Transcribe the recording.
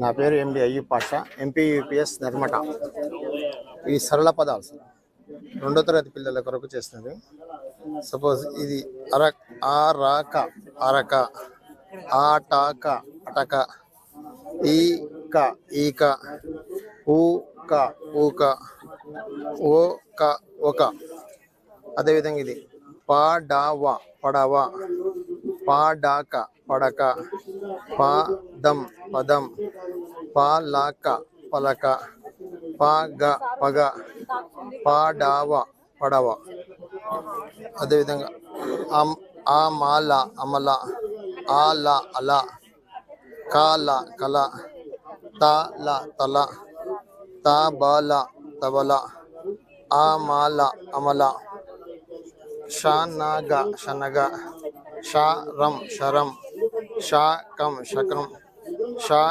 నా పేరు ఎండి Ayub Pasha, MP UPS Narmeta. ఈ సరళ పదాలు సార్, 2వ తరగతి పిల్లల కొరకు చేస్తున్నది. సపోజ్ ఇది ఆరాక అరక, ఆటాక అటక, ఈక ఈక, ఊక ఊక, ఓక ఒక. అదేవిధంగా ఇది పాడావ పడవ, పాడాక పడక, పాదం పదం, పాలక పలక, పాగ పగ, పాడావ పడవ. అదేవిధంగా ఆమాల అమల, ఆల అల, కాల కల, తాల తల, తాబాల తబల, ఆమాల అమల, షానాగ శనగ, షారం శరం, షాకం శకం, షా